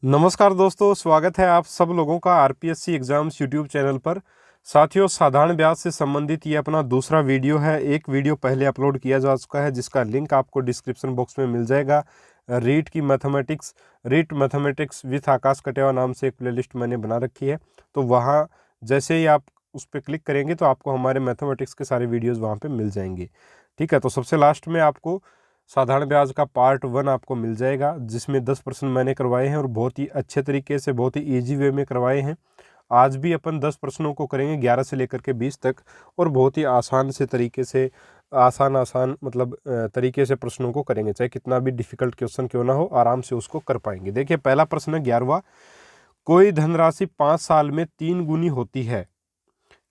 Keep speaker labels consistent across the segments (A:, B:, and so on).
A: नमस्कार दोस्तों, स्वागत है आप सब लोगों का आरपीएससी एग्जाम्स यूट्यूब चैनल पर। साथियों, साधारण ब्याज से संबंधित ये अपना दूसरा वीडियो है। एक वीडियो पहले अपलोड किया जा चुका है जिसका लिंक आपको डिस्क्रिप्शन बॉक्स में मिल जाएगा। रीट मैथमेटिक्स विथ आकाश कटेवा नाम से एक प्लेलिस्ट मैंने बना रखी है। तो वहाँ जैसे ही आप उस पर क्लिक करेंगे तो आपको हमारे मैथमेटिक्स के सारे वीडियोज़ वहाँ पर मिल जाएंगे। ठीक है, तो सबसे लास्ट में आपको साधारण ब्याज का पार्ट 1 आपको मिल जाएगा, जिसमें 10% मैंने करवाए हैं और बहुत ही अच्छे तरीके से, बहुत ही इजी वे में करवाए हैं। आज भी अपन 10 प्रश्नों को करेंगे, 11 से लेकर के 20 तक, और बहुत ही आसान से तरीके से, आसान मतलब तरीके से प्रश्नों को करेंगे। चाहे कितना भी डिफिकल्ट क्वेश्चन क्यों ना हो, आराम से उसको कर पाएंगे। देखिए, पहला प्रश्न है 11वां। कोई धनराशि 5 साल में 3 गुनी होती है,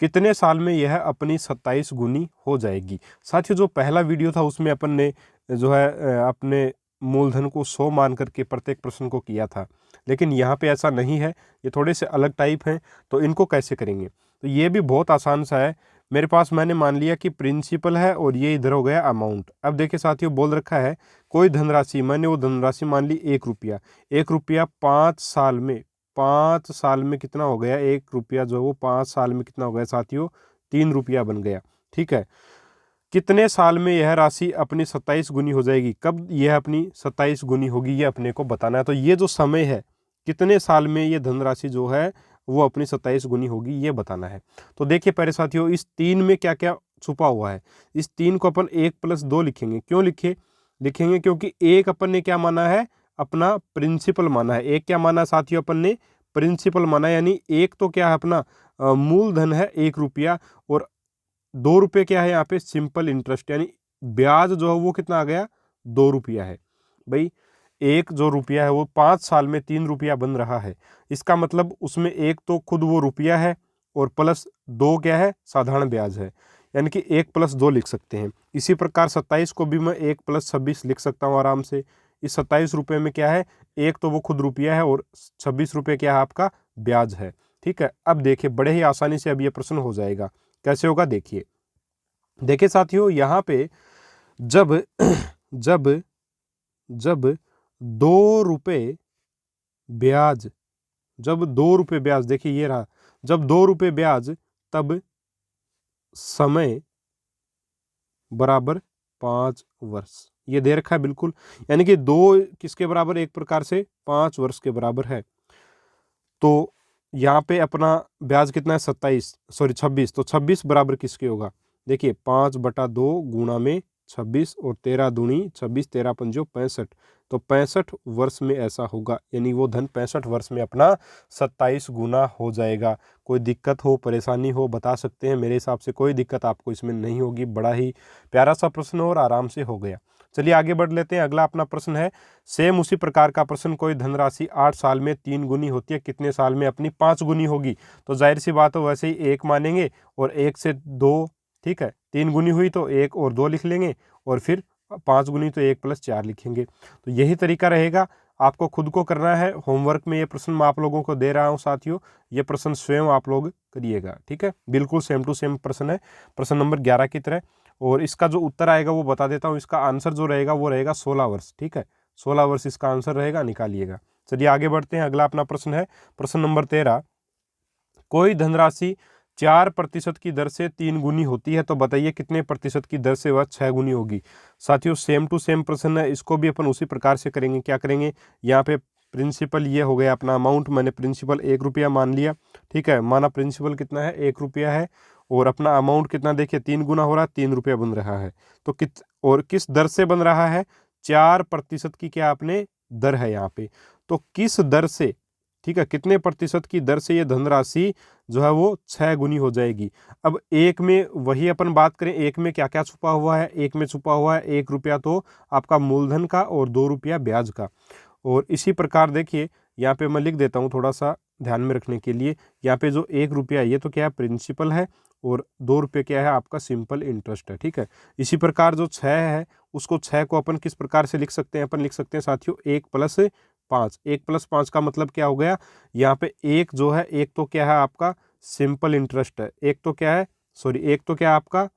A: कितने साल में यह अपनी 27 गुनी हो जाएगी। साथियों, जो पहला वीडियो था उसमें अपन ने जो है अपने मूलधन को 100 मान करके प्रत्येक प्रश्न को किया था, लेकिन यहाँ पे ऐसा नहीं है, ये थोड़े से अलग टाइप हैं। तो इनको कैसे करेंगे, तो ये भी बहुत आसान सा है। मेरे पास मैंने मान लिया कि प्रिंसिपल है और ये इधर हो गया अमाउंट। अब देखिए साथियों, बोल रखा है कोई धनराशि, मैंने वो धनराशि मान ली 1 रुपया। 1 रुपया 5 साल में, 5 साल में कितना हो गया, 1 रुपया जो है वो 5 साल में कितना हो गया साथियों, 3 रुपया बन गया। ठीक है, कितने साल में यह राशि अपनी 27 गुनी हो जाएगी, कब यह अपनी 27 गुनी होगी, ये अपने को बताना है। तो ये जो समय है, कितने साल में ये धनराशि जो है वो अपनी 27 गुनी होगी, ये बताना है। तो देखिए पहले साथियों, इस 3 में क्या क्या छुपा हुआ है। इस 3 को अपन 1+2 लिखेंगे। क्यों लिखेंगे क्योंकि एक अपन ने क्या माना है, अपना प्रिंसिपल माना है। एक क्या माना साथियों, अपन ने प्रिंसिपल माना, यानी एक तो क्या है अपना मूलधन है 1 रुपया, और 2 रुपये क्या है यहाँ पे सिंपल इंटरेस्ट, यानी ब्याज जो है वो कितना आ गया, 2 रुपया है। भाई, एक जो रुपया है वो 5 साल में 3 रुपया बन रहा है। इसका मतलब उसमें एक तो खुद वो रुपया है और प्लस 2 क्या है, साधारण ब्याज है, यानी कि 1+2 लिख सकते हैं। इसी प्रकार 27 को भी मैं 1+26 लिख सकता हूँ आराम से। इस 27 रुपये में क्या है, एक तो वो खुद रुपया है और 26 रुपये क्या है, आपका ब्याज है। ठीक है, अब देखिए बड़े ही आसानी से अब ये प्रश्न हो जाएगा। कैसे होगा, देखिए साथियों, यहाँ पे जब जब जब 2 रुपये ब्याज, जब 2 रुपये ब्याज, देखिए ये रहा, जब 2 रुपये ब्याज, तब समय बराबर 5 वर्ष, ये दे रखा है बिल्कुल। यानी कि 2 किसके बराबर, एक प्रकार से 5 वर्ष के बराबर है। तो यहाँ पे अपना ब्याज कितना है, 26, तो 26 बराबर किसके होगा, देखिए 5/2 गुणा में 26 और 13 दूनी 26, 13 पंजो 65, तो 65 वर्ष में ऐसा होगा, यानी वो धन 65 वर्ष में अपना 27 गुना हो जाएगा। कोई दिक्कत हो, परेशानी हो, बता सकते हैं। मेरे हिसाब से कोई दिक्कत आपको इसमें नहीं होगी। बड़ा ही प्यारा सा प्रश्न और आराम से हो गया। चलिए आगे बढ़ लेते हैं। अगला अपना प्रश्न है सेम उसी प्रकार का प्रश्न, कोई धनराशि 8 साल में 3 गुनी होती है, कितने साल में अपनी 5 गुनी होगी। तो जाहिर सी बात हो, वैसे ही 1 मानेंगे और 1 से 2, ठीक है, 3 गुनी हुई तो 1 और 2 लिख लेंगे, और फिर 5 गुनी तो 1+4 लिखेंगे। तो यही तरीका रहेगा, आपको खुद को करना है। होमवर्क में ये प्रश्न मैं आप लोगों को दे रहा हूँ साथियों, ये प्रश्न स्वयं आप लोग करिएगा। ठीक है, बिल्कुल सेम टू सेम प्रश्न है, प्रश्न नंबर 11 की तरह। और इसका जो उत्तर आएगा वो बता देता हूँ। इसका आंसर जो रहेगा वो रहेगा 16 वर्ष। ठीक है, 16 वर्ष इसका आंसर रहेगा, निकालिएगा। चलिए आगे बढ़ते हैं। अगला अपना प्रश्न है प्रश्न नंबर 13। कोई धनराशि 4% की दर से 3 गुनी होती है, तो बताइए कितने प्रतिशत की दर से वह 6 गुनी होगी। साथियों, सेम टू सेम प्रश्न है, इसको भी अपन उसी प्रकार से करेंगे। क्या करेंगे, यहाँ पे प्रिंसिपल ये हो गया अपना अमाउंट, मैंने प्रिंसिपल 1 रुपया मान लिया। ठीक है, माना प्रिंसिपल कितना है, 1 रुपया है, और अपना अमाउंट कितना, देखिए 3 गुना हो रहा है, 3 रुपया बन रहा है। तो किस दर से बन रहा है, 4% की क्या आपने दर है यहाँ पे। तो किस दर से, ठीक है, कितने प्रतिशत की दर से ये धनराशि जो है वो 6 गुनी हो जाएगी। अब एक में वही अपन बात करें, एक में क्या क्या छुपा हुआ है, एक में छुपा हुआ है 1 रुपया तो आपका मूलधन का और 2 रुपया ब्याज का। और इसी प्रकार देखिए यहाँ पे मैं लिख देता हूँ थोड़ा सा ध्यान में रखने के लिए। यहाँ पे जो 1 रुपया ये तो क्या है, प्रिंसिपल है, और 2 रुपये क्या है, आपका सिंपल इंटरेस्ट है। ठीक है, इसी प्रकार जो 6 है उसको 6 को अपन किस प्रकार से लिख सकते हैं, अपन लिख सकते हैं साथियों 1+5। 1+5 का मतलब क्या हो गया, यहाँ पे एक जो है, एक तो क्या है आपका सिंपल इंटरेस्ट है, एक तो क्या है, एक तो क्या आपका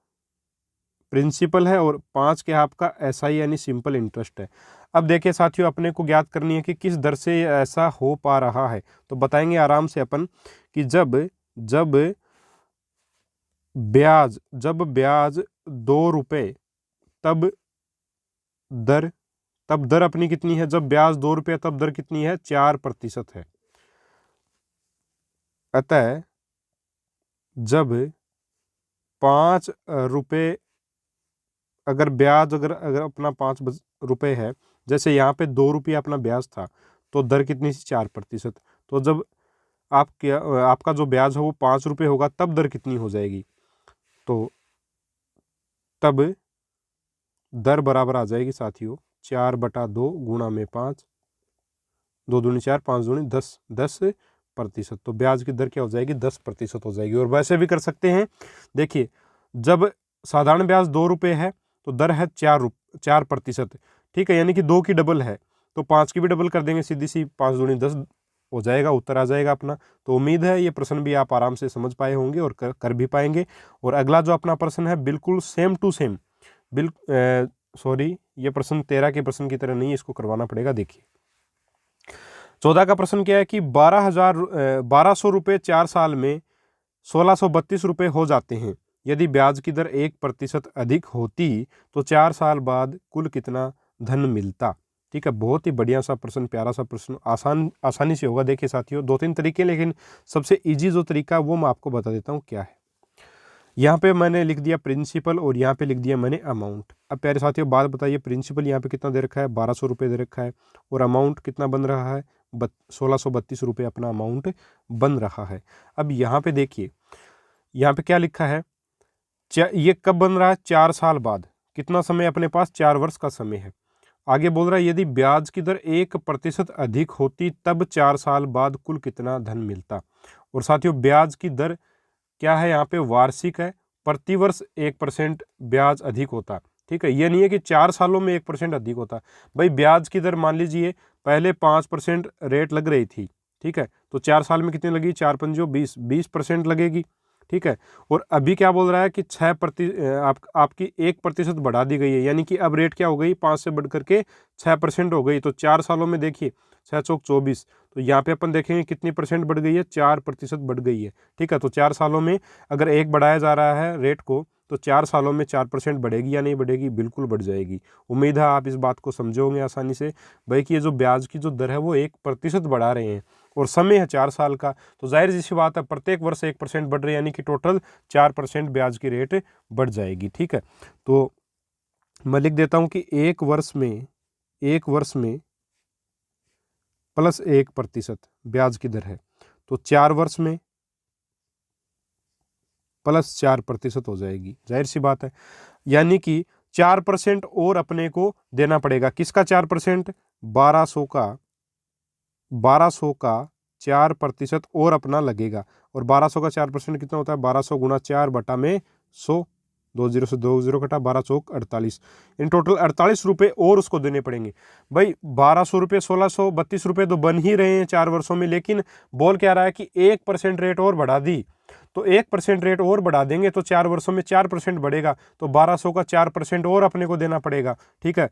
A: प्रिंसिपल है, और 5 क्या आपका एसआई यानी सिंपल इंटरेस्ट है। अब देखिए साथियों, अपने को ज्ञात करनी है कि किस दर से ऐसा हो पा रहा है। तो बताएंगे आराम से अपन कि जब जब ब्याज 2 रुपये, तब दर अपनी कितनी है? जब ब्याज 2 रुपये तब दर कितनी है? 4% है। अतः जब 5 रुपये, अगर ब्याज अगर अगर अपना 5 रुपये है, जैसे यहाँ पे 2 रुपये अपना ब्याज था, तो दर कितनी सी? 4%। तो जब आपका जो ब्याज है वो 5 रुपये होगा, तब दर कितनी हो जाएगी? तो तब दर बराबर आ जाएगी साथियों 4/2 गुणा में 5, 2 दूनी 4, 5 दूनी 10, 10%। तो ब्याज की दर क्या हो जाएगी? 10% हो जाएगी। और वैसे भी कर सकते हैं, देखिए जब साधारण ब्याज 2 रुपये है तो दर है 4%, ठीक है, यानी कि 2 की डबल है, तो 5 की भी डबल कर देंगे, सीधी सी 5 दूनी 10 हो जाएगा, उत्तर आ जाएगा अपना। तो उम्मीद है ये प्रश्न भी आप आराम से समझ पाए होंगे और कर भी पाएंगे। और अगला जो अपना प्रश्न है बिल्कुल सेम टू सेम, सॉरी, ये प्रश्न 13 के प्रश्न की तरह नहीं है, इसको करवाना पड़ेगा। देखिए 14 का प्रश्न क्या है कि 1200 रुपये 4 साल में 1632 रुपये हो जाते हैं। यदि ब्याज की दर 1% अधिक होती तो 4 साल बाद कुल कितना धन मिलता? ठीक है, बहुत ही बढ़िया सा प्रश्न, प्यारा सा प्रश्न, आसानी से होगा। देखिए साथियों 2-3 तरीके, लेकिन सबसे इजी जो तरीका वो मैं आपको बता देता हूँ क्या है। यहाँ पे मैंने लिख दिया प्रिंसिपल और यहाँ पे लिख दिया मैंने अमाउंट। अब प्यारे साथियों बात बताइए, प्रिंसिपल यहाँ पे कितना दे रखा है? 1200 रुपये दे रखा है, और अमाउंट कितना बन रहा है? 1632 रुपये अपना अमाउंट बन रहा है। अब यहाँ पे देखिए, यहाँ पे क्या लिखा है? ये कब बन रहा है? 4 साल बाद। कितना समय अपने पास? 4 वर्ष का समय है। आगे बोल रहा है यदि ब्याज की दर 1% अधिक होती तब 4 साल बाद कुल कितना धन मिलता। और साथियों ब्याज की दर क्या है? यहाँ पे वार्षिक है, प्रतिवर्ष 1% ब्याज अधिक होता। ठीक है, ये नहीं है कि 4 सालों में 1% अधिक होता। भाई ब्याज की दर मान लीजिए पहले 5% रेट लग रही थी, ठीक है, तो 4 साल में कितनी लगी? 4 पंजो 20% लगेगी। ठीक है, और अभी क्या बोल रहा है कि आपकी 1% बढ़ा दी गई है, यानी कि अब रेट क्या हो गई? 5 से बढ़ करके 6% हो गई। तो 4 सालों में देखिए 6 चौक 24, तो यहाँ पे अपन देखेंगे कितनी परसेंट बढ़ गई है? 4% बढ़ गई है। ठीक है, तो 4 सालों में अगर 1 बढ़ाया जा रहा है रेट को, तो 4 सालों में 4% बढ़ेगी या नहीं बढ़ेगी? बिल्कुल बढ़ जाएगी। उम्मीद है आप इस बात को समझे होंगे आसानी से। भाई कि ये जो ब्याज की जो दर है वो 1% बढ़ा रहे हैं और समय है 4 साल का, तो जाहिर सी बात है प्रत्येक वर्ष 1% बढ़ रही है, यानी कि टोटल 4% ब्याज की रेट बढ़ जाएगी। ठीक है, तो मैं लिख देता हूं कि एक वर्ष में प्लस 1% ब्याज की दर है, तो 4 वर्ष में प्लस 4% हो जाएगी। जाहिर सी बात है, यानी कि 4% और अपने को देना पड़ेगा। किसका 4%? 1200 का 4% और अपना लगेगा। और 1200 का 4% कितना होता है? 1200 गुणा 4 बटा में 100, 2 जीरो से 2 जीरो कटा, 12 चौक 48, इन टोटल 48 रुपये और उसको देने पड़ेंगे। भाई 1200 रुपये 1632 रुपये तो बन ही रहे हैं 4 वर्षों में, लेकिन बोल क्या रहा है कि 1% रेट और बढ़ा दी, तो 1% रेट और बढ़ा देंगे तो 4 वर्षों में 4% बढ़ेगा, तो 1200 का 4% और अपने को देना पड़ेगा। ठीक है,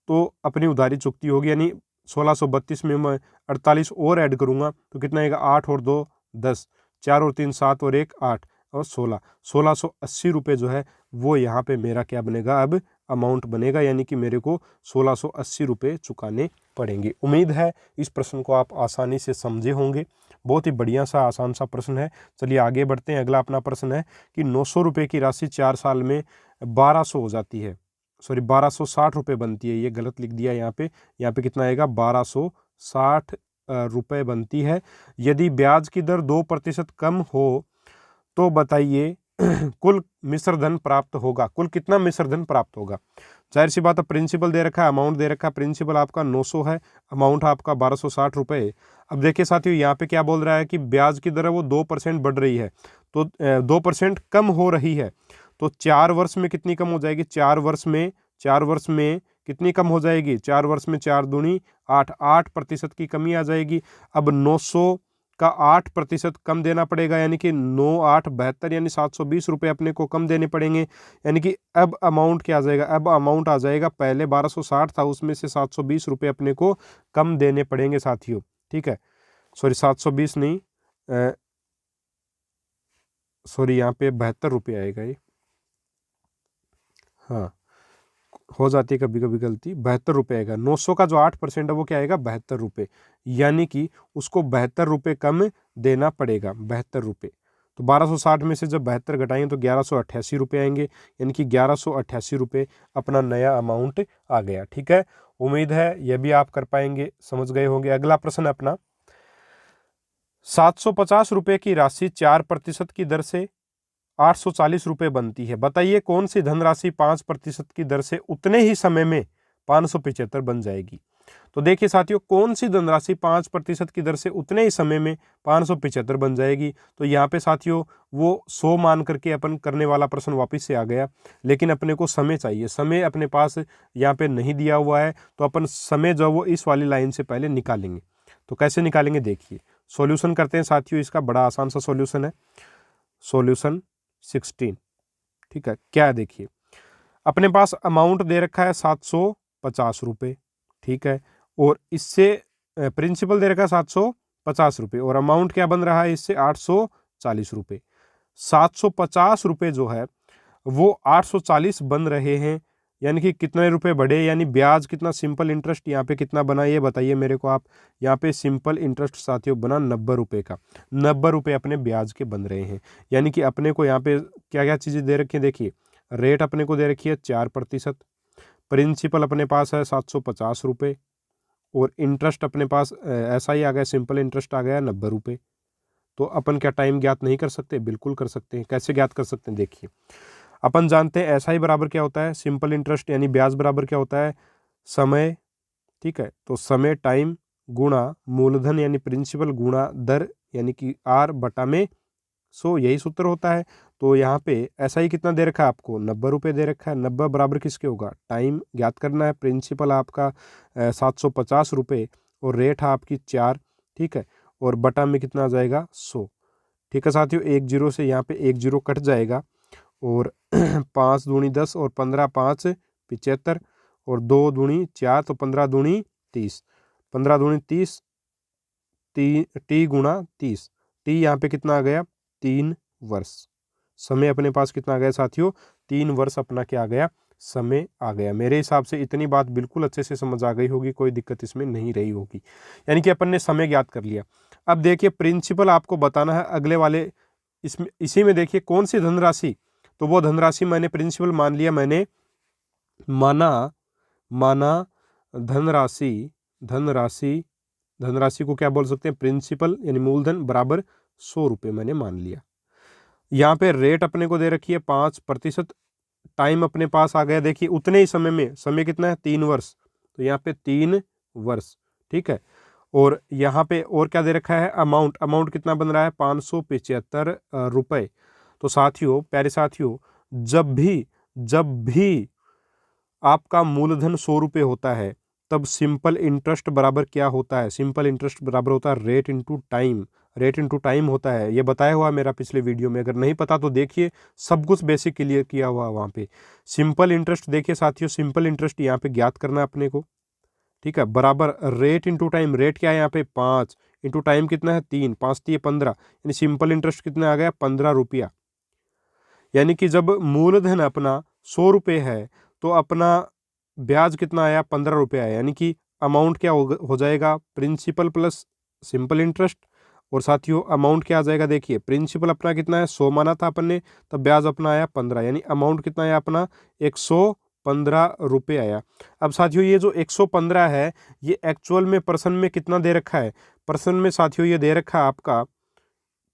A: तो अपनी उधारी चुकती होगी, यानी 1632 में मैं 48 और ऐड करूंगा तो कितना आएगा? 8 और 2 10, 4 और 3 7 और 1 8 और 1680 रुपये जो है वो यहाँ पे मेरा क्या बनेगा? अब अमाउंट बनेगा, यानी कि मेरे को 1680 रुपये चुकाने पड़ेंगे। उम्मीद है इस प्रश्न को आप आसानी से समझे होंगे। बहुत ही बढ़िया सा आसान सा प्रश्न है। चलिए आगे बढ़ते हैं। अगला अपना प्रश्न है कि 900 रुपये की राशि 4 साल में 1200 हो जाती है, सॉरी 1260 रुपये बनती है। ये गलत लिख दिया यहाँ पे कितना आएगा? 1260 रुपये बनती है। यदि ब्याज की दर 2% कम हो तो बताइए कुल मिश्र धन प्राप्त होगा। कुल कितना मिश्र धन प्राप्त होगा? जाहिर सी बात है, प्रिंसिपल दे रखा है, अमाउंट दे रखा है। प्रिंसिपल आपका 900 है, अमाउंट आपका 1260 रुपये। अब देखिए साथियों यहाँ पे क्या बोल रहा है कि ब्याज की दर है वो 2% बढ़ रही है, तो 2% कम हो रही है, तो 4 वर्ष में कितनी कम हो जाएगी? 4 वर्ष में कितनी कम हो जाएगी? 4 वर्ष में 4 दूनी 8, 8% की कमी आ जाएगी। अब 900 का 8% कम देना पड़ेगा, यानी कि 9,872 यानी 720 रुपये अपने को कम देने पड़ेंगे। यानी कि अब अमाउंट क्या आ जाएगा, अब अमाउंट आ जाएगा, पहले 1260 था उसमें से 720 रुपये अपने को कम देने पड़ेंगे साथियों। ठीक है, सॉरी 720 नहीं, सॉरी यहाँ पे 72 रुपये आएगा ये, हाँ हो जाती है कभी कभी गलती, 72 रुपये आएगा। 900 का जो 8% है वो क्या आएगा, 72 रुपये, यानी कि उसको 72 रुपये कम देना पड़ेगा, 72 रुपये। तो 1260 में से जब 72 घटाएंगे तो 1188 रुपये आएंगे, यानी कि 1188 रुपये अपना नया अमाउंट आ गया। ठीक है, उम्मीद है ये भी आप कर पाएंगे, समझ गए होंगे। अगला प्रश्न है अपना, 750 रुपये की राशि 4% की दर से 840 रुपये बनती है, बताइए कौन सी धनराशि 5% की दर से उतने ही समय में 575 बन जाएगी। तो देखिए साथियों, कौन सी धनराशि 5% की दर से उतने ही समय में 575 बन जाएगी। तो यहाँ पे साथियों वो 100 मान करके अपन करने वाला प्रश्न वापस से आ गया, लेकिन अपने को समय चाहिए, समय अपने पास यहाँ पे नहीं दिया हुआ है, तो अपन समय जो वो इस वाली लाइन से पहले निकालेंगे। तो कैसे निकालेंगे, देखिए सॉल्यूशन करते हैं साथियों। इसका बड़ा आसान सा सॉल्यूशन है, सॉल्यूशन 16। ठीक है, क्या है देखिए, अपने पास अमाउंट दे रखा है 750 रुपये, ठीक है, और इससे प्रिंसिपल दे रखा है 750 रुपये, और अमाउंट क्या बन रहा है इससे 840 रुपये। 750 रुपये जो है वो 840 बन रहे हैं, यानी कि कितने रुपए बढ़े, यानी ब्याज कितना, सिंपल इंटरेस्ट यहाँ पे कितना बना ये बताइए मेरे को आप। यहाँ पे सिंपल इंटरेस्ट साथियों बना 90 रुपये का, 90 रुपये अपने ब्याज के बन रहे हैं। यानी कि अपने को यहाँ पे क्या क्या चीज़ें दे रखी है, देखिए रेट अपने को दे रखी है 4%, प्रिंसिपल अपने पास है 750 रुपये, और इंटरेस्ट अपने पास ऐसा ही आ गया, सिंपल इंटरेस्ट आ गया 90 रुपये। तो अपन क्या टाइम ज्ञात नहीं कर सकते, बिल्कुल कर सकते हैं। कैसे ज्ञात कर सकते हैं, देखिए अपन जानते हैं ऐसा ही बराबर क्या होता है, सिंपल इंटरेस्ट यानी ब्याज बराबर क्या होता है, समय। ठीक है, तो समय टाइम गुणा मूलधन यानी प्रिंसिपल गुणा दर, यानी कि R बटा में 100, यही सूत्र होता है। तो यहाँ पे ऐसा ही कितना दे रखा है आपको, 90 रुपये दे रखा है। 90 बराबर किसके होगा, टाइम ज्ञात करना है। प्रिंसिपल आपका 750 रुपये, और रेट है आपकी 4, ठीक है, और बटा में कितना आ जाएगा 100। ठीक है साथियों, 1 जीरो से यहाँ पे 1 जीरो कट जाएगा, और 5 दूनी 10, और 15 5 75, और 2 दूनी 4, तो 15 दूनी 30, 15 दूनी 30, टी गुणा 30, टी यहाँ पे कितना आ गया, 3 वर्ष। समय अपने पास कितना आ गया साथियों, 3 वर्ष अपना क्या आ गया, समय आ गया। मेरे हिसाब से इतनी बात बिल्कुल अच्छे से समझ आ गई होगी, कोई दिक्कत इसमें नहीं रही होगी। यानी कि अपन ने समय ज्ञात कर लिया। अब देखिए प्रिंसिपल आपको बताना है अगले वाले, इसमें इसी में देखिए कौन सी धनराशि, तो वो धनराशि मैंने प्रिंसिपल मान लिया, मैंने माना धनराशि, धनराशि को क्या बोल सकते हैं, प्रिंसिपल यानी मूलधन बराबर 100 रुपये मैंने मान लिया। यहाँ पे रेट अपने को दे रखी है 5%, टाइम अपने पास आ गया, देखिए उतने ही समय में, समय कितना है 3 वर्ष, तो यहाँ पे 3 वर्ष। ठीक है, और यहाँ पे और क्या दे रखा है, अमाउंट, अमाउंट कितना बन रहा है 575 रुपये। तो साथियों, प्यारे साथियों, जब भी आपका मूलधन 100 रुपये होता है, तब सिंपल इंटरेस्ट बराबर क्या होता है, सिंपल इंटरेस्ट बराबर होता है rate into time, rate into time होता है। ये बताया हुआ मेरा पिछले वीडियो में, अगर नहीं पता तो देखिए, सब कुछ बेसिक क्लियर किया हुआ वहाँ पे। सिंपल इंटरेस्ट देखिए साथियों, सिंपल इंटरेस्ट यहाँ पे ज्ञात करना है अपने को, ठीक है, बराबर रेट इनटू टाइम, रेट क्या है यहाँ पे 5, इंटू टाइम कितना है 3, 5 3 15, यानी सिंपल इंटरेस्ट कितना आ गया 15 रुपया। यानी कि जब मूलधन अपना 100 रुपये है, तो अपना ब्याज कितना आया 15 रुपये आया, यानी कि अमाउंट क्या हो जाएगा, प्रिंसिपल प्लस सिंपल इंटरेस्ट, और साथियों अमाउंट क्या आ जाएगा, देखिए प्रिंसिपल अपना कितना है 100 माना था अपन ने, तब ब्याज अपना आया 15, यानी अमाउंट कितना आया अपना 115 रुपये आया। अब साथियों ये जो 115 है, ये एक्चुअल में पर्सन में कितना दे रखा है, पर्सन में साथियों ये दे रखा है आपका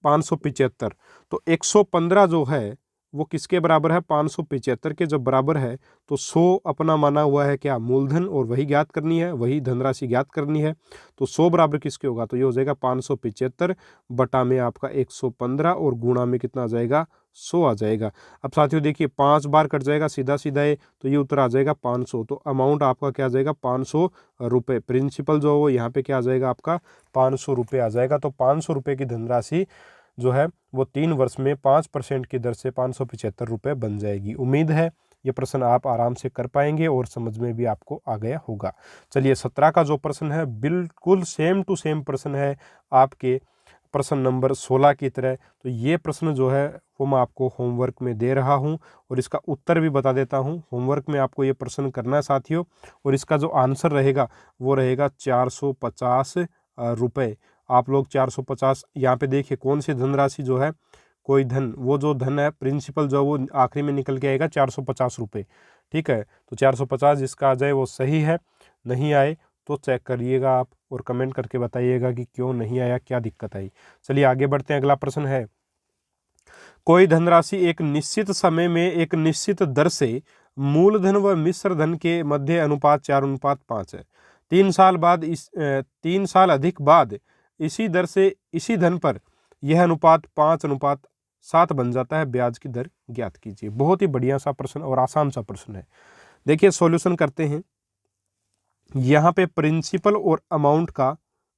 A: 575। तो 115 जो है वो किसके बराबर है, 575 के जब बराबर है तो 100 अपना माना हुआ है क्या, मूलधन, और वही ज्ञात करनी है, वही धनराशि ज्ञात करनी है। तो 100 बराबर किसके होगा, तो ये हो जाएगा 575 बटा में आपका 115 और गुणा में कितना आ जाएगा, 100 आ जाएगा। अब साथियों देखिए 5 बार कट जाएगा सीधा सीधा है, तो ये उत्तर आ जाएगा 500। तो अमाउंट आपका क्या आ जाएगा, 500 रुपये। प्रिंसिपल जो वो यहाँ पे क्या आ जाएगा आपका 500 रुपये आ जाएगा। तो 500 रुपये की धनराशि जो है वो 3 वर्ष में 5% की दर से 575 रुपये बन जाएगी। उम्मीद है ये प्रश्न आप आराम से कर पाएंगे और समझ में भी आपको आ गया होगा। चलिए 17 का जो प्रश्न है बिल्कुल सेम टू सेम प्रश्न है आपके प्रश्न नंबर 16 की तरह। तो ये प्रश्न जो है वो मैं आपको होमवर्क में दे रहा हूँ और इसका उत्तर भी बता देता हूँ। होमवर्क में आपको ये प्रश्न करना है साथियों, और इसका जो आंसर रहेगा वो रहेगा 450 रुपये। आप लोग 450 यहाँ पे देखिए कौन सी धनराशि जो है, कोई धन, वो जो धन है प्रिंसिपल जो वो आखिरी में निकल के आएगा 450 रुपये। ठीक है, तो 450 जिसका आ जाए वो सही है, नहीं आए तो चेक करिएगा आप और कमेंट करके बताइएगा कि क्यों नहीं आया, क्या दिक्कत आई। चलिए आगे बढ़ते हैं। अगला प्रश्न है, कोई धनराशि एक निश्चित समय में एक निश्चित दर से मूलधन व मिश्र धन के मध्य अनुपात 4:5 है। 3 साल बाद 3 साल अधिक बाद इसी दर से इसी धन पर यह अनुपात 5:7 बन जाता है, ब्याज की दर ज्ञात कीजिए। बहुत ही बढ़िया सा प्रश्न और आसान सा प्रश्न है। देखिए सॉल्यूशन करते हैं। यहाँ पे प्रिंसिपल और अमाउंट का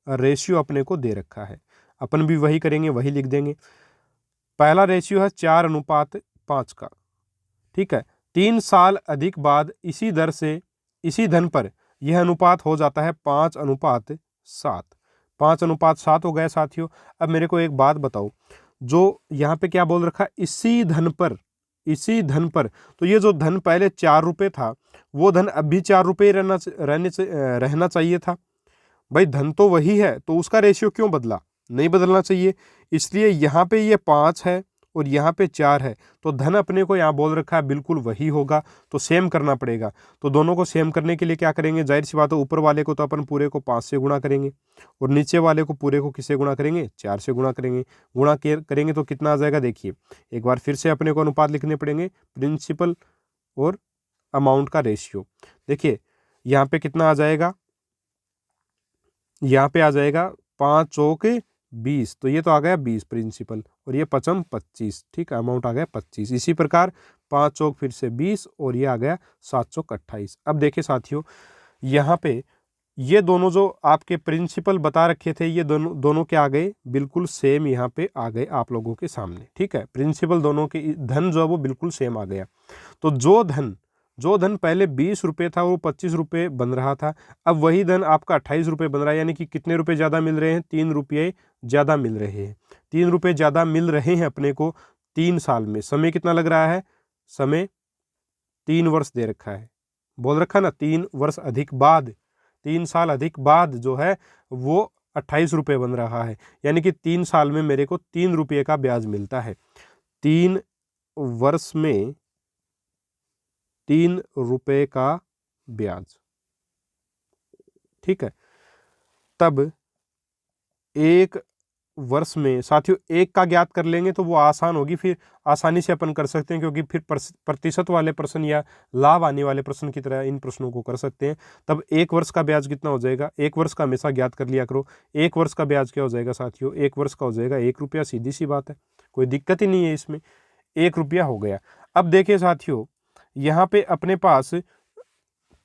A: रेशियो अपने को दे रखा है, अपन भी वही करेंगे, वही लिख देंगे। पहला रेशियो है 4:5 का। ठीक है, 3 साल अधिक बाद इसी दर से इसी धन पर यह अनुपात हो जाता है 5:7। 5:7 हो गया साथियों। अब मेरे को एक बात बताओ, जो यहाँ पे क्या बोल रखा है, इसी धन पर, इसी धन पर, तो ये जो धन पहले 4 रुपये था वो धन अब भी 4 रुपये रहना चाहिए था। भाई धन तो वही है, तो उसका रेशियो क्यों बदला, नहीं बदलना चाहिए। इसलिए यहाँ पे ये 5 है और यहाँ पे 4 है, तो धन अपने को यहाँ बोल रखा है बिल्कुल वही होगा, तो सेम करना पड़ेगा। तो दोनों को सेम करने के लिए क्या करेंगे, जाहिर सी बात है ऊपर वाले को तो अपन पूरे को 5 से गुणा करेंगे और नीचे वाले को पूरे को किससे गुणा करेंगे, 4 से गुणा करेंगे। गुणा करेंगे तो कितना आ जाएगा, देखिए एक बार फिर से अपने को अनुपात लिखने पड़ेंगे, प्रिंसिपल और अमाउंट का रेशियो। देखिए यहाँ पे कितना आ जाएगा, यहाँ पे आ जाएगा 5 चौक 20, तो ये तो आ गया 20 प्रिंसिपल, और ये 5 25। ठीक है, अमाउंट आ गया 25। इसी प्रकार 5 चौक फिर से 20 और ये आ गया 7 चौक 28। अब देखिए साथियों यहाँ पे ये दोनों जो आपके प्रिंसिपल बता रखे थे, ये दोनों क्या आ गए, बिल्कुल सेम यहाँ पे आ गए आप लोगों के सामने। ठीक है, प्रिंसिपल दोनों के धन जो है वो बिल्कुल सेम आ गया। तो जो धन पहले 20 रुपये था वो 25 रुपये बन रहा था, अब वही धन आपका 28 रुपये बन रहा है। यानी कि कितने रुपए ज़्यादा मिल रहे हैं, 3 रुपये ज़्यादा मिल रहे हैं। 3 रुपये ज़्यादा मिल रहे हैं अपने को 3 साल में। समय कितना लग रहा है, समय 3 वर्ष दे रखा है, बोल रखा ना 3 वर्ष अधिक बाद, 3 साल अधिक बाद जो है वो 28 रुपये बन रहा है। यानी कि 3 साल में मेरे को 3 रुपये का ब्याज मिलता है। 3 वर्ष में 3 रुपये का ब्याज। ठीक है, तब 1 वर्ष में साथियों 1 का ज्ञात कर लेंगे तो वो आसान होगी, फिर आसानी से अपन कर सकते हैं, क्योंकि फिर प्रतिशत वाले प्रश्न या लाभ आने वाले प्रश्न की तरह इन प्रश्नों को कर सकते हैं। तब 1 वर्ष का ब्याज कितना हो जाएगा, 1 वर्ष का हमेशा ज्ञात कर लिया करो। 1 वर्ष का ब्याज क्या हो जाएगा साथियों, 1 वर्ष का हो जाएगा 1 रुपया, सीधी सी बात है, कोई दिक्कत ही नहीं है इसमें, 1 रुपया हो गया। अब देखिए साथियों यहाँ पे अपने पास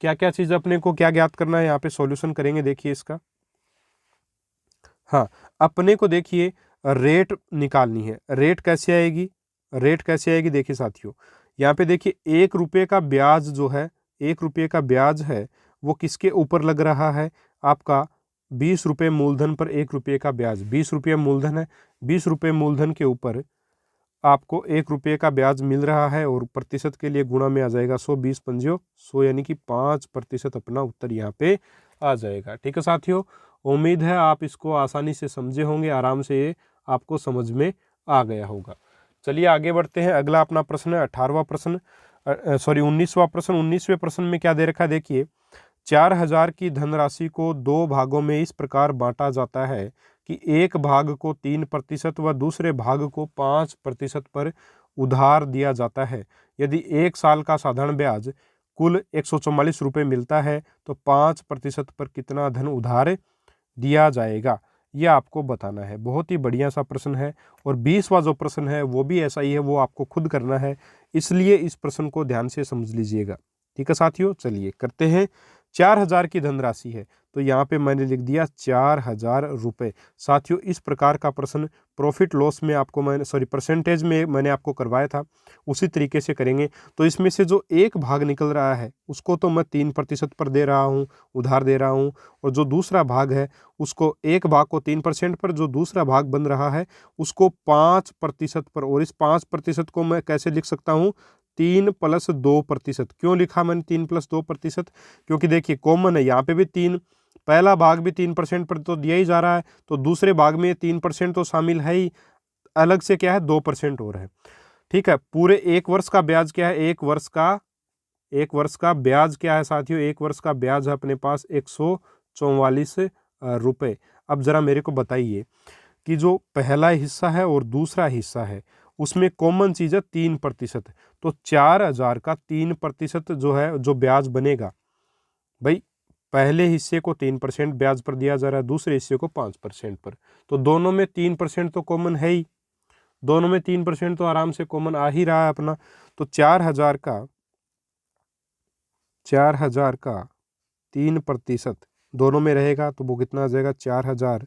A: क्या क्या चीज़ अपने को क्या ज्ञात करना है, यहाँ पे सॉल्यूशन करेंगे। देखिए इसका, हाँ अपने को देखिए रेट निकालनी है। रेट कैसे आएगी, रेट कैसे आएगी, देखिए साथियों यहाँ पे देखिए 1 रुपये का ब्याज जो है, 1 रुपये का ब्याज है वो किसके ऊपर लग रहा है, आपका 20 रुपये मूलधन पर 1 रुपये का ब्याज। 20 रुपये मूलधन है, 20 रुपये मूलधन के ऊपर आपको 1 रुपये का ब्याज मिल रहा है, और प्रतिशत के लिए गुणा में आ जाएगा 100, 20 पंजियों 100, यानी कि 5% अपना उत्तर यहाँ पे आ जाएगा। ठीक है साथियों, उम्मीद है आप इसको आसानी से समझे होंगे, आराम से ये आपको समझ में आ गया होगा। चलिए आगे बढ़ते हैं। अगला अपना प्रश्न है 18वां प्रश्न, 19वां प्रश्न। 19वें प्रश्न में क्या दे रखा है, देखिए 4000 की धनराशि को 2 भागों में इस प्रकार बांटा जाता है कि एक भाग को 3% व दूसरे भाग को 5% पर उधार दिया जाता है। यदि 1 साल का साधारण ब्याज कुल 144 रुपये मिलता है तो 5% पर कितना धन उधार दिया जाएगा, ये आपको बताना है। बहुत ही बढ़िया सा प्रश्न है। और 20वां जो प्रश्न है वो भी ऐसा ही है, वो आपको खुद करना है, इसलिए इस प्रश्न को ध्यान से समझ लीजिएगा। ठीक है साथियों, चलिए करते हैं। 4000 की धनराशि है, तो यहाँ पे मैंने लिख दिया 4000 रुपये। साथियों इस प्रकार का प्रश्न प्रॉफिट लॉस में आपको परसेंटेज में मैंने आपको करवाया था, उसी तरीके से करेंगे। तो इसमें से जो एक भाग निकल रहा है उसको तो मैं 3% पर दे रहा हूँ, उधार दे रहा हूँ, और जो दूसरा भाग है उसको, एक भाग को 3% पर, जो दूसरा भाग बन रहा है उसको 5% पर। और इस 5% को मैं कैसे लिख सकता हूँ, 3+2%। क्यों लिखा मैंने 3+2%? क्योंकि देखिए कॉमन है, यहाँ पे भी 3, पहला भाग भी 3% पर तो दिया ही जा रहा है, तो दूसरे भाग में 3% तो शामिल है ही, अलग से क्या है 2% और है। ठीक है, पूरे 1 वर्ष का ब्याज क्या है, 1 वर्ष का ब्याज क्या है साथियों, 1 वर्ष का ब्याज है अपने पास 144 रुपये। अब जरा मेरे को बताइए कि जो पहला हिस्सा है और दूसरा हिस्सा है उसमें कॉमन चीज़ है 3%। तो 4000 का 3% जो है, जो ब्याज बनेगा भाई, पहले हिस्से को 3% ब्याज पर दिया जा रहा है, दूसरे हिस्से को 5% पर, तो दोनों में 3% तो कॉमन है ही, दोनों में 3% तो आराम से कॉमन आ ही रहा है अपना। तो 4000 का 3% दोनों में रहेगा, तो वो कितना आ जाएगा, 4000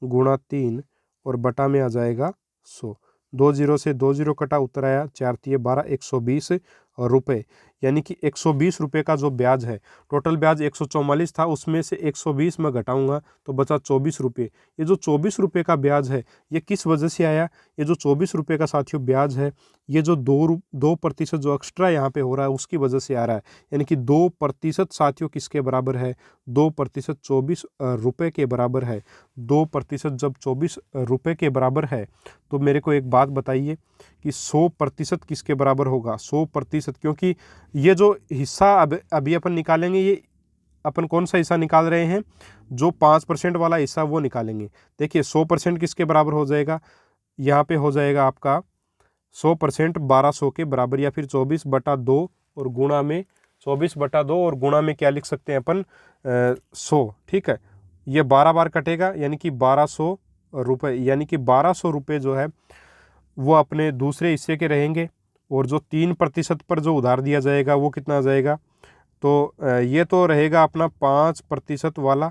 A: गुणा 3 और बटा में आ जाएगा 100। 2 जीरो से 2 जीरो कटा, उत्तर आया 4 तिये 12, 120 रुपये। यानी कि 120 रुपये का जो ब्याज है, टोटल ब्याज 144 था, उसमें से 120 में घटाऊंगा तो बचा 24 रुपये। ये जो 24 रुपये का ब्याज है ये किस वजह से आया, ये जो 24 रुपये का साथियों ब्याज है, ये जो 2% जो एक्स्ट्रा यहाँ पे हो रहा है उसकी वजह से आ रहा है। यानी कि 2% साथियों किसके बराबर है, 2% 24 रुपये के बराबर है। 2% जब 24 रुपये के बराबर है तो मेरे को एक बात बताइए कि 100% किसके बराबर होगा, 100%, क्योंकि ये जो हिस्सा अभी अपन निकालेंगे, ये अपन कौन सा हिस्सा निकाल रहे हैं, जो 5% वाला हिस्सा वो निकालेंगे। देखिए 100% किसके बराबर हो जाएगा, यहाँ पे हो जाएगा आपका 100% 1200 के बराबर, या फिर 24/2 और गुणा में 24/2 और गुणा में क्या लिख सकते हैं अपन, 100। ठीक है, ये 12 बार कटेगा, यानी कि 1200 रुपये, यानी कि 1200 रुपये जो है वो अपने दूसरे हिस्से के रहेंगे। और जो 3% पर जो उधार दिया जाएगा वो कितना आ जाएगा, तो ये तो रहेगा अपना 5% वाला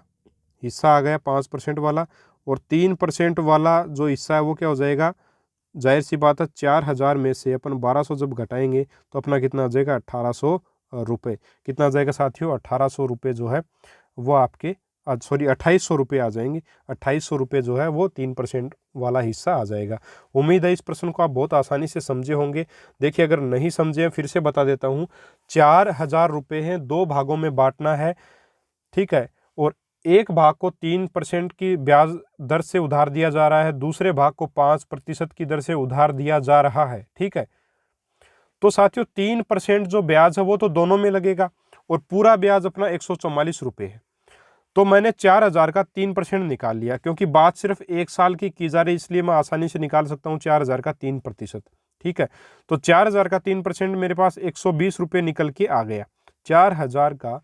A: हिस्सा आ गया, 5% वाला। और 3% वाला जो हिस्सा है वो क्या हो जाएगा, जाहिर सी बात है 4000 में से अपन 1200 जब घटाएंगे तो अपना कितना आ जाएगा, 1800 रुपये। कितना आ जाएगा साथियों, 1800 रुपये जो है वो आपके, 2800 रुपये आ जाएंगे। 2800 रुपये जो है वो 3% वाला हिस्सा आ जाएगा। उम्मीद है इस प्रश्न को आप बहुत आसानी से समझे होंगे। देखिए अगर नहीं समझे फिर से बता देता हूँ, 4000 रुपये हैं, 2 भागों में बांटना है। ठीक है, और एक भाग को 3% की ब्याज दर से उधार दिया जा रहा है, दूसरे भाग को 5% की दर से उधार दिया जा रहा है। ठीक है, तो साथियों 3% जो ब्याज है वो तो दोनों में लगेगा, और पूरा ब्याज अपना 144 रुपये है। तो मैंने 4000 का 3% निकाल लिया, क्योंकि बात सिर्फ 1 साल की जा रही है, इसलिए मैं आसानी से निकाल सकता हूँ 4000 का 3%। ठीक है, तो 4000 का 3% मेरे पास 120 रुपये निकल के आ गया। 4000 का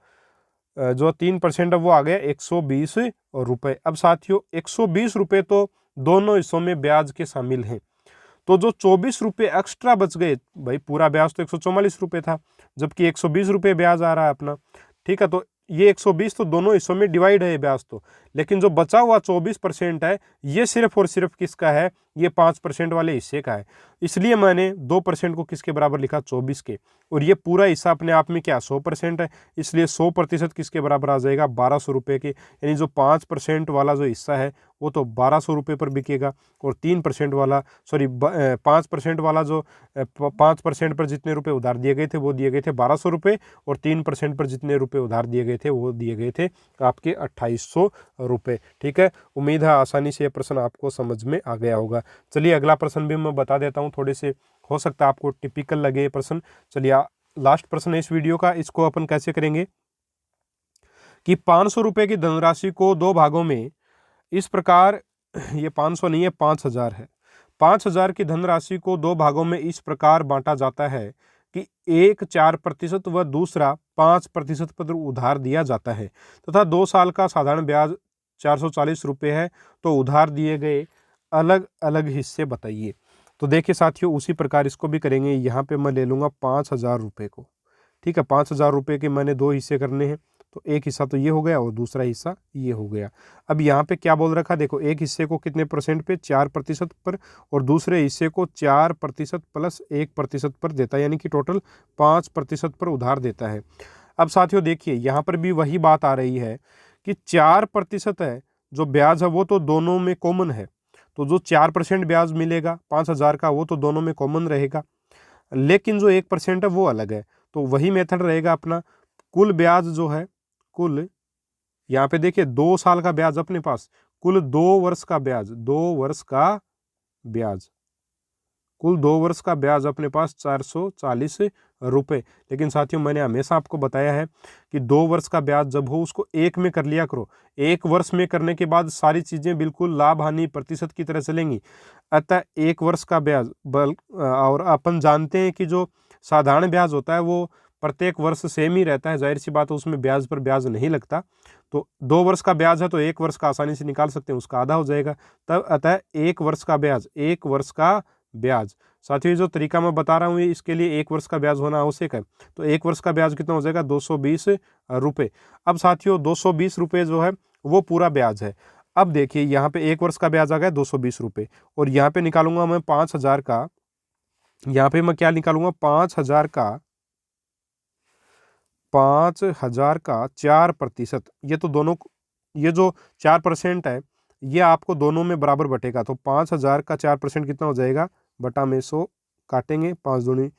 A: जो 3% है वो आ गया 120 रुपये। अब साथियों 120 रुपये तो दोनों हिस्सों में ब्याज के शामिल हैं, तो जो 24 रुपये एक्स्ट्रा बच गए, भाई पूरा ब्याज तो 144 रुपये था, जबकि 120 रुपये ब्याज आ रहा है अपना। ठीक है, तो ये 120 तो दोनों हिस्सों में डिवाइड है ब्याज तो, लेकिन जो बचा हुआ 24% है ये सिर्फ और सिर्फ किसका है, ये 5% वाले हिस्से का है। इसलिए मैंने 2% को किसके बराबर लिखा, 24 के, और ये पूरा हिस्सा अपने आप में क्या 100% है, इसलिए 100% किसके बराबर आ जाएगा, 1200 रुपये के। यानी जो 5% वाला जो हिस्सा है वो तो 1200 रुपये पर बिकेगा, और 3% वाला 5% वाला जो 5% पर जितने रुपए उधार दिए गए थे वो दिए गए थे 1200 रुपये, और 3% पर जितने रुपए उधार दिए गए थे वो दिए गए थे आपके 2800 रुपये। ठीक है, उम्मीद है आसानी से यह प्रश्न आपको समझ में आ गया होगा। चलिए अगला प्रश्न भी मैं बता देता हूँ, थोड़े से हो सकता है आपको टिपिकल लगे ये प्रश्न। चलिए लास्ट प्रश्न है इस वीडियो का, इसको अपन कैसे करेंगे कि 500 रुपये की धनराशि को 2 भागों में इस प्रकार, ये 500 नहीं है 5000 है, 5,000 की धनराशि को 2 भागों में इस प्रकार बांटा जाता है कि एक 4% व दूसरा 5% पर उधार दिया जाता है तथा 2 साल का साधारण ब्याज 440 रुपये है। तो उधार दिए गए अलग अलग हिस्से बताइए। तो देखिए साथियों, उसी प्रकार इसको भी करेंगे। यहाँ पे मैं ले लूँगा 5,000 रुपये को, ठीक है। 5,000 रुपये के मैंने 2 हिस्से करने हैं, तो एक हिस्सा तो ये हो गया और दूसरा हिस्सा ये हो गया। अब यहाँ पे क्या बोल रखा, देखो एक हिस्से को कितने परसेंट पे, 4% पर, और दूसरे हिस्से को 4% प्लस 1% पर देता है, यानी कि टोटल 5% पर उधार देता है। अब साथियों देखिए, यहाँ पर भी वही बात आ रही है कि 4% है जो ब्याज है वो तो दोनों में कॉमन है, तो जो 4% ब्याज मिलेगा 5,000 का वो तो दोनों में कॉमन रहेगा, लेकिन जो 1% है वो अलग है। तो वही मेथड रहेगा अपना। कुल ब्याज जो है, कुल यहाँ पे देखिए 2 साल का ब्याज अपने पास, कुल 2 वर्ष का ब्याज, 2 वर्ष का ब्याज, कुल 2 वर्ष का ब्याज अपने पास 440 रुपये। लेकिन साथियों मैंने हमेशा आपको बताया है कि 2 वर्ष का ब्याज जब हो उसको एक में कर लिया करो। 1 वर्ष में करने के बाद सारी चीज़ें बिल्कुल लाभ हानि प्रतिशत की तरह चलेंगी। अतः 1 वर्ष का ब्याज और अपन जानते हैं कि जो साधारण ब्याज होता है वो प्रत्येक वर्ष सेम ही रहता है, जाहिर सी बात है उसमें ब्याज पर ब्याज नहीं लगता। तो 2 वर्ष का ब्याज है तो 1 वर्ष का आसानी से निकाल सकते हैं, उसका आधा हो जाएगा। तब अतः 1 वर्ष का ब्याज, 1 वर्ष का ब्याज। साथियों जो तरीका मैं बता रहा हूँ ये इसके लिए 1 वर्ष का ब्याज होना आवश्यक है। तो 1 वर्ष का ब्याज कितना हो जाएगा, 220 रुपये। अब साथियों 220 रुपये जो है वो पूरा ब्याज है। अब देखिए यहाँ पे 1 वर्ष का ब्याज आ गया 220 रुपये, और यहाँ पे निकालूंगा मैं 5,000 का, यहाँ पे मैं क्या निकालूंगा, 5,000 का 4%। ये तो दोनों, ये जो 4% है ये आपको दोनों में बराबर बटेगा। तो 5,000 का 4% कितना हो जाएगा, बटा में 100 काटेंगे, 5 दूनी,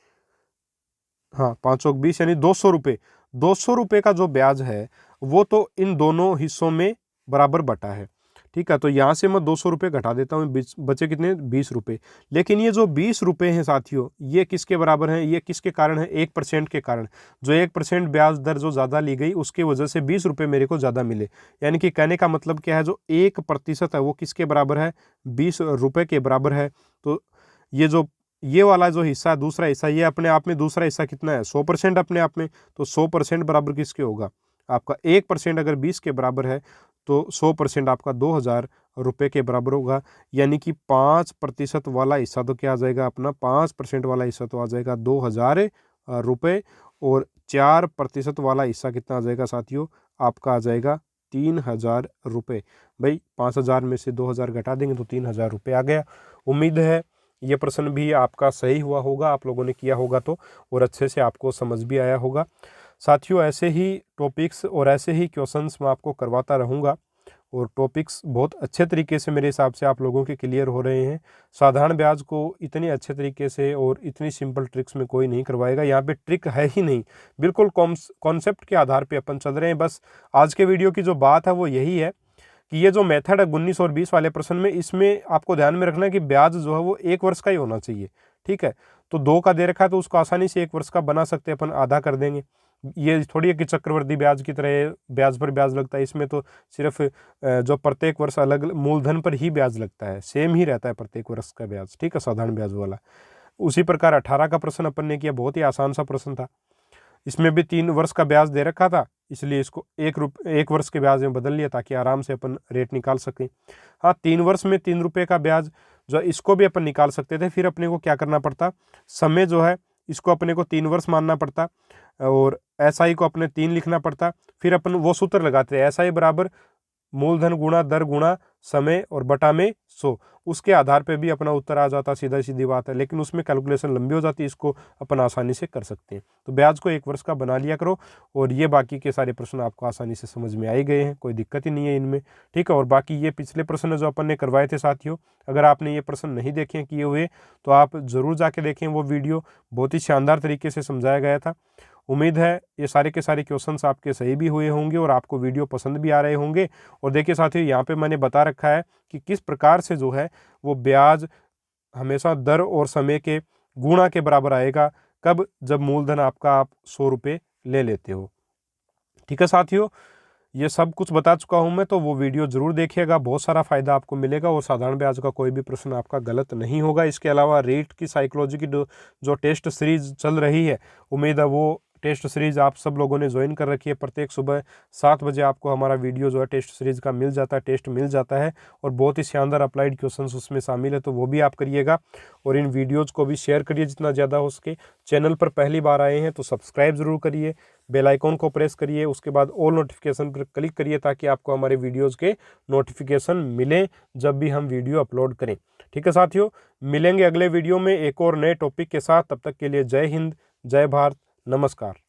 A: हाँ 520 यानी 200 रुपये। 200 रुपये का जो ब्याज है वो तो इन दोनों हिस्सों में बराबर बटा है, ठीक है। तो यहाँ से मैं 200 रुपये घटा देता हूँ, बचे कितने, 20 रुपये। लेकिन ये जो 20 रुपये हैं साथियों ये किसके बराबर हैं, ये किसके कारण है, 1% के कारण। जो 1% ब्याज दर जो ज़्यादा ली गई उसकी वजह से 20 रुपये मेरे को ज़्यादा मिले। यानी कि कहने का मतलब क्या है, जो 1% है वो किसके बराबर है, 20 रुपये के बराबर है। तो ये वाला जो हिस्सा है, दूसरा हिस्सा, ये अपने आप में दूसरा हिस्सा कितना है, 100% अपने आप में। तो 100% बराबर किसके होगा, आपका 1% अगर 20 के बराबर है तो 100% आपका 2,000 रुपये के बराबर होगा। यानी कि 5% वाला हिस्सा तो क्या आ जाएगा अपना, 5% वाला हिस्सा तो आ जाएगा 2,000 रुपये, और 4% वाला हिस्सा कितना आ जाएगा साथियों, आपका आ जाएगा 3,000 रुपये। भाई 5,000 में से 2,000 घटा देंगे तो 3,000 रुपये आ गया। उम्मीद है ये प्रश्न भी आपका सही हुआ होगा, आप लोगों ने किया होगा तो, और अच्छे से आपको समझ भी आया होगा। साथियों ऐसे ही टॉपिक्स और ऐसे ही क्वेश्चंस मैं आपको करवाता रहूँगा, और टॉपिक्स बहुत अच्छे तरीके से मेरे हिसाब से आप लोगों के क्लियर हो रहे हैं। साधारण ब्याज को इतने अच्छे तरीके से और इतनी सिंपल ट्रिक्स में कोई नहीं करवाएगा, यहाँ पे ट्रिक है ही नहीं, बिल्कुल कॉन्सेप्ट के आधार पे अपन चल रहे हैं। बस आज के वीडियो की जो बात है वो यही है कि ये जो मेथड है 19 और 20 वाले प्रश्न में, इसमें आपको ध्यान में रखना है कि ब्याज जो है वो 1 वर्ष का ही होना चाहिए, ठीक है। तो 2 का दे रखा है तो उसको आसानी से 1 वर्ष का बना सकते हैं अपन, आधा कर देंगे। ये थोड़ी है कि चक्रवृद्धि ब्याज की तरह ब्याज पर ब्याज लगता है, इसमें तो सिर्फ जो प्रत्येक वर्ष अलग मूलधन पर ही ब्याज लगता है, सेम ही रहता है प्रत्येक वर्ष का ब्याज, ठीक है, साधारण ब्याज वाला। उसी प्रकार 18 का प्रश्न अपन ने किया, बहुत ही आसान सा प्रश्न था। इसमें भी 3 वर्ष का ब्याज दे रखा था, इसलिए इसको 1 वर्ष के ब्याज में बदल लिया ताकि आराम से अपन रेट निकाल सकें। हाँ 3 वर्ष में 3 रुपये का ब्याज जो इसको भी अपन निकाल सकते थे, फिर अपने को क्या करना पड़ता, समय जो है इसको अपने को 3 वर्ष मानना पड़ता, और एसआई को अपने 3 लिखना पड़ता। फिर अपन वो सूत्र लगाते हैं, एसआई बराबर मूलधन गुणा दर गुणा समय और बटा में 100, उसके आधार पे भी अपना उत्तर आ जाता, सीधा सीधी बात है। लेकिन उसमें कैलकुलेशन लंबी हो जाती है, इसको अपन आसानी से कर सकते हैं। तो ब्याज को 1 वर्ष का बना लिया करो, और ये बाकी के सारे प्रश्न आपको आसानी से समझ में आ ही गए हैं, कोई दिक्कत ही नहीं है इनमें, ठीक है। और बाकी ये पिछले प्रश्न जो अपन ने करवाए थे साथियों, अगर आपने ये प्रश्न नहीं देखे किए हुए तो आप ज़रूर जाके देखें, वो वीडियो बहुत ही शानदार तरीके से समझाया गया था। उम्मीद है ये सारे के सारे क्वेश्चंस आपके सही भी हुए होंगे और आपको वीडियो पसंद भी आ रहे होंगे। और देखिए साथियों यहाँ पे मैंने बता रखा है कि किस प्रकार से जो है वो ब्याज हमेशा दर और समय के गुणा के बराबर आएगा, कब, जब मूलधन आपका आप 100 रुपये ले लेते हो, ठीक है साथियों। ये सब कुछ बता चुका हूँ मैं, तो वो वीडियो ज़रूर देखिएगा, बहुत सारा फ़ायदा आपको मिलेगा और साधारण ब्याज का कोई भी प्रश्न आपका गलत नहीं होगा। इसके अलावा रीट की साइकोलॉजी की जो टेस्ट सीरीज़ चल रही है, उम्मीद है वो टेस्ट सीरीज़ आप सब लोगों ने ज्वाइन कर रखी है। प्रत्येक सुबह 7 बजे आपको हमारा वीडियो जो है टेस्ट सीरीज़ का मिल जाता है, टेस्ट मिल जाता है और बहुत ही शानदार अप्लाइड क्वेश्चंस उसमें शामिल है, तो वो भी आप करिएगा और इन वीडियोज़ को भी शेयर करिए जितना ज़्यादा हो सके। चैनल पर पहली बार आए हैं तो सब्सक्राइब ज़रूर करिए, बेल आइकॉन को प्रेस करिए, उसके बाद ऑल नोटिफिकेशन पर क्लिक करिए ताकि आपको हमारे वीडियोज़ के नोटिफिकेशन मिलें जब भी हम वीडियो अपलोड करें। ठीक है साथियों, मिलेंगे अगले वीडियो में एक और नए टॉपिक के साथ। तब तक के लिए जय हिंद, जय भारत, नमस्कार।